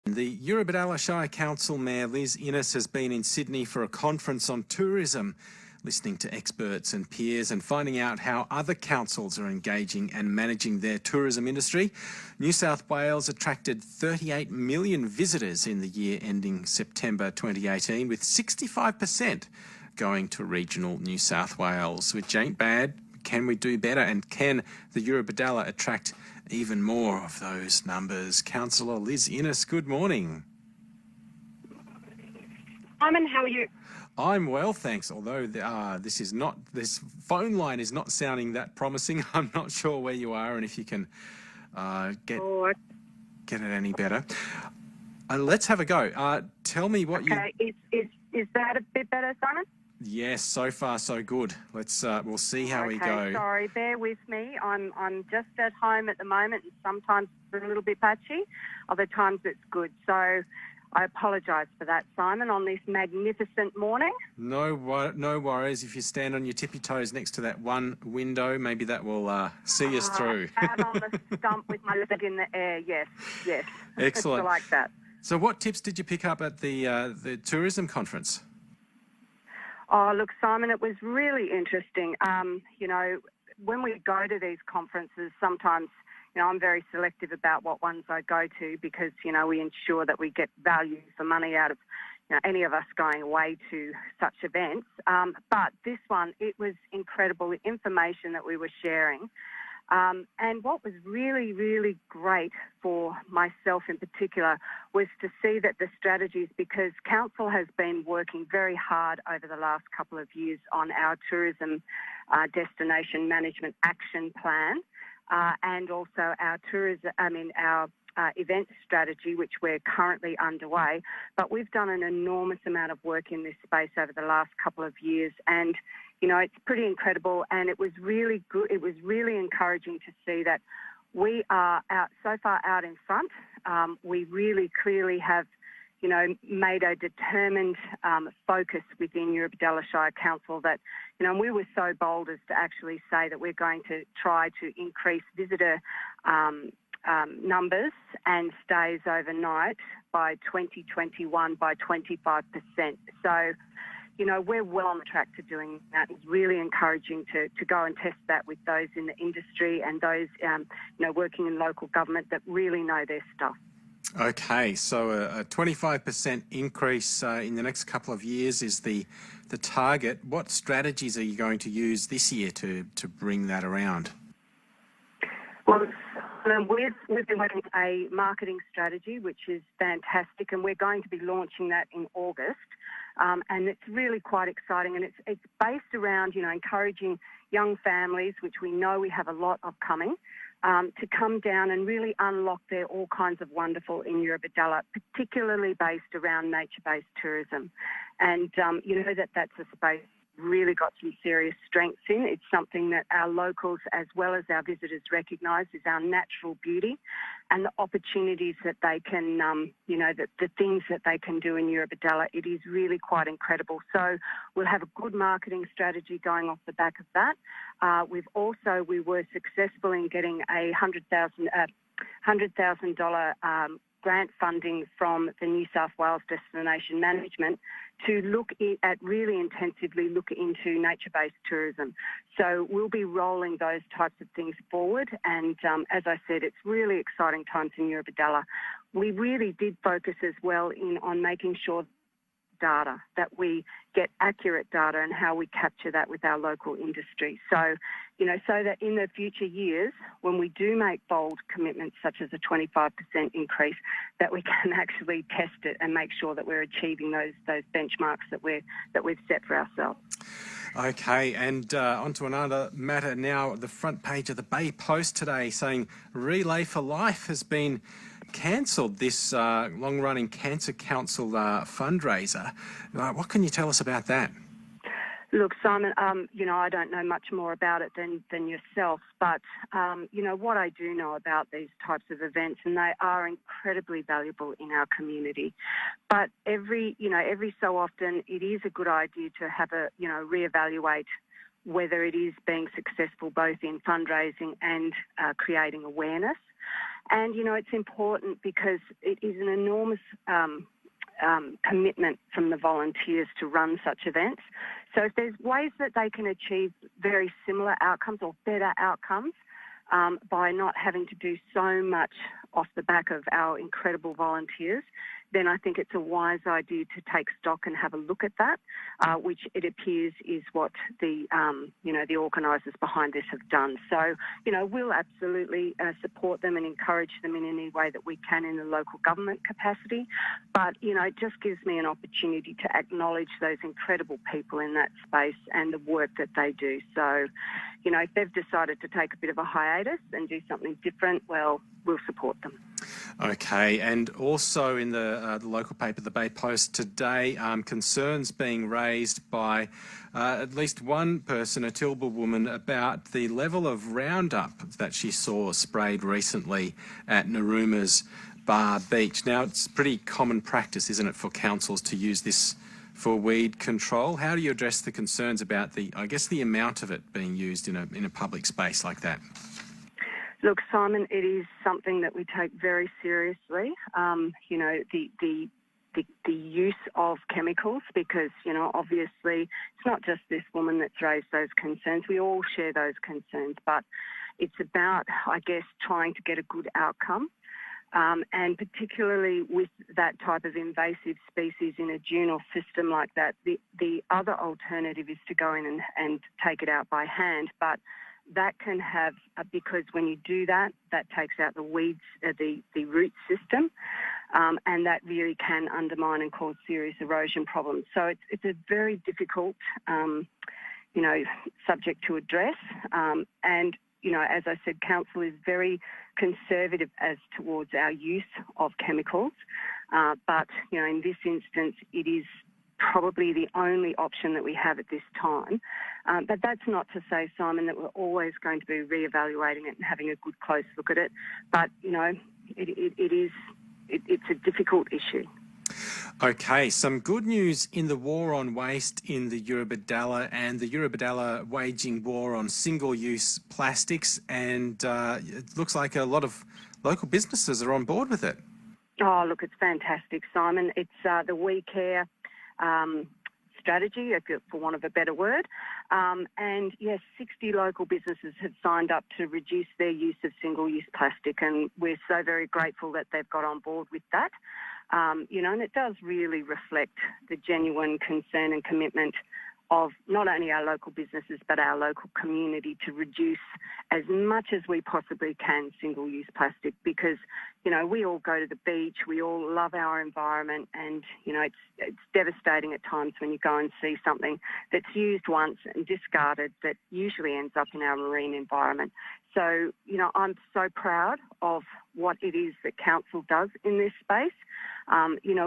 The Eurobodalla Shire Council Mayor Liz Innes has been in Sydney for a conference on tourism, listening to experts and peers and finding out how other councils are engaging and managing their tourism industry. New South Wales attracted 38 million visitors in the year ending September 2018, with 65% going to regional New South Wales, which ain't bad. Can we do better? And can the Eurobodalla attract even more of those numbers? Councillor Liz Innes, good morning. Simon, how are you? I'm well, thanks. Although this phone line is not sounding that promising. I'm not sure where you are and if you can get it any better. Let's have a go. Tell me what Is that a bit better, Simon? Yes, so far so good. We'll see how we go. Sorry, bear with me. I'm just at home at the moment, and sometimes it's a little bit patchy. Other times it's good. So I apologise for that, Simon, on this magnificent morning. No worries. If you stand on your tippy toes next to that one window, maybe that will see us through. Out on the stump with my leg in the air. Yes. Excellent. I like that. So, what tips did you pick up at the tourism conference? Oh, look, Simon, it was really interesting. When we go to these conferences, sometimes, I'm very selective about what ones I go to because, we ensure that we get value for money out of any of us going away to such events. But this one, it was incredible, the information that we were sharing. And what was really, really great for myself in particular was to see that the strategies, because Council has been working very hard over the last couple of years on our tourism destination management action plan, and also our event strategy, which we're currently underway. But we've done an enormous amount of work in this space over the last couple of years, and it's pretty incredible, and it was really good. It was really encouraging to see that we are so far out in front. We really clearly have, made a determined focus within Eurobodalla Shire Council that, we were so bold as to actually say that we're going to try to increase visitor numbers and stays overnight by 2021 by 25%. So, we're well on the track to doing that. It's really encouraging to go and test that with those in the industry and those, working in local government that really know their stuff. Okay, so a 25% increase in the next couple of years is the target. What strategies are you going to use this year to bring that around? Well, we've been working a marketing strategy, which is fantastic, and we're going to be launching that in August. And it's really quite exciting, and it's based around, encouraging young families, which we know we have a lot of coming, to come down and really unlock their all kinds of wonderful in Eurobodalla, particularly based around nature-based tourism. And that's a space really got some serious strengths in. It's something that our locals as well as our visitors recognise is our natural beauty and the opportunities that they can, the things that they can do in Eurobodalla. It is really quite incredible. So we'll have a good marketing strategy going off the back of that. We were successful in getting a $100,000 grant funding from the New South Wales Destination Management to look at really intensively look into nature-based tourism. So we'll be rolling those types of things forward. And as I said, it's really exciting times in Eurobodalla. We really did focus as well on making sure that we get accurate data and how we capture that with our local industry. So, so that in the future years, when we do make bold commitments such as a 25% increase, that we can actually test it and make sure that we're achieving those benchmarks that we've set for ourselves. Okay, and on to another matter now. The front page of the Bay Post today saying Relay for Life has been cancelled, this long-running Cancer Council fundraiser. What can you tell us about that? Look, Simon, I don't know much more about it than yourself, but, what I do know about these types of events, and they are incredibly valuable in our community. But every so often, it is a good idea to have reevaluate whether it is being successful both in fundraising and creating awareness. And, it's important because it is an enormous commitment from the volunteers to run such events. So if there's ways that they can achieve very similar outcomes or better outcomes by not having to do so much off the back of our incredible volunteers, then I think it's a wise idea to take stock and have a look at that, which it appears is what the organisers behind this have done. So, we'll absolutely support them and encourage them in any way that we can in the local government capacity. But, it just gives me an opportunity to acknowledge those incredible people in that space and the work that they do. So, if they've decided to take a bit of a hiatus and do something different, well, we'll support them. Okay, and also in the local paper, the Bay Post today, concerns being raised by at least one person, a Tilba woman, about the level of Roundup that she saw sprayed recently at Naruma's Bar Beach. Now, it's pretty common practice, isn't it, for councils to use this for weed control? How do you address the concerns about the amount of it being used in a public space like that? Look, Simon, it is something that we take very seriously. The use of chemicals, because obviously it's not just this woman that's raised those concerns. We all share those concerns, but it's about, trying to get a good outcome. And particularly with that type of invasive species in a dunal system like that, the other alternative is to go in and take it out by hand. But that can have, because when you do that, that takes out the weeds, the root system, and that really can undermine and cause serious erosion problems. So it's a very difficult, subject to address. And, as I said, council is very conservative as towards our use of chemicals. But, in this instance, it is probably the only option that we have at this time. But that's not to say, Simon, that we're always going to be reevaluating it and having a good close look at it. But, it's a difficult issue. Okay, some good news in the war on waste in the Eurobodalla, and the Eurobodalla waging war on single-use plastics, and it looks like a lot of local businesses are on board with it. Oh, look, it's fantastic, Simon. It's the We Care strategy, for want of a better word. And yes, 60 local businesses have signed up to reduce their use of single-use plastic, and we're so very grateful that they've got on board with that. And it does really reflect the genuine concern and commitment of not only our local businesses but our local community to reduce as much as we possibly can single-use plastic, because, we all go to the beach, we all love our environment, and, it's devastating at times when you go and see something that's used once and discarded that usually ends up in our marine environment. So, I'm so proud of what it is that council does in this space.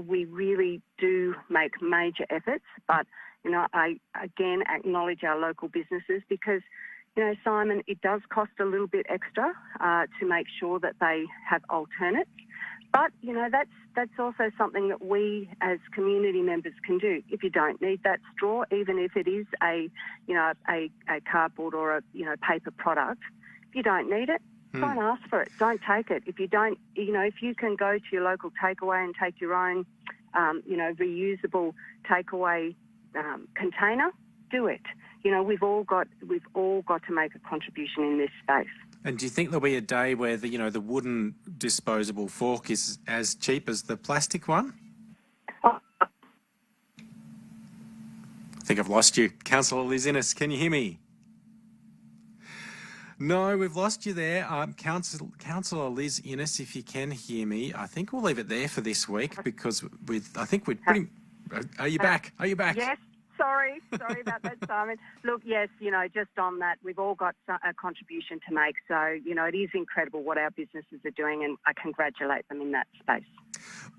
We really do make major efforts, but I, again, acknowledge our local businesses because, Simon, it does cost a little bit extra to make sure that they have alternates. But, that's also something that we as community members can do. If you don't need that straw, even if it is a cardboard or a, paper product, if you don't need it, don't ask for it. Don't take it. If you don't, if you can go to your local takeaway and take your own, reusable takeaway container, do it. We've all got to make a contribution in this space. And do you think there'll be a day where the wooden disposable fork is as cheap as the plastic one? Oh. I think I've lost you. Councillor Liz Innes, can you hear me? No, we've lost you there. Councillor Liz Innes, if you can hear me, I think we'll leave it there for this week because I think we're pretty... Are you back? Are you back? Yes. Sorry about that, Simon. Look, yes, just on that, we've all got a contribution to make. So, it is incredible what our businesses are doing, and I congratulate them in that space.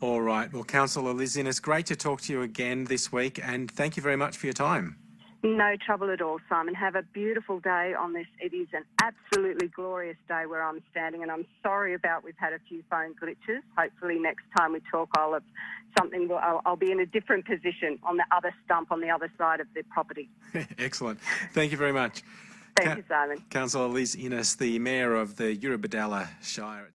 All right. Well, Councillor Liz Innes, great to talk to you again this week, and thank you very much for your time. No trouble at all, Simon. Have a beautiful day on this. It is an absolutely glorious day where I'm standing, and I'm sorry about we've had a few phone glitches. Hopefully next time we talk, I'll be in a different position on the other stump on the other side of the property. Excellent. Thank you very much. Thank you, Simon. Councillor Liz Innes, the Mayor of the Eurobodalla Shire.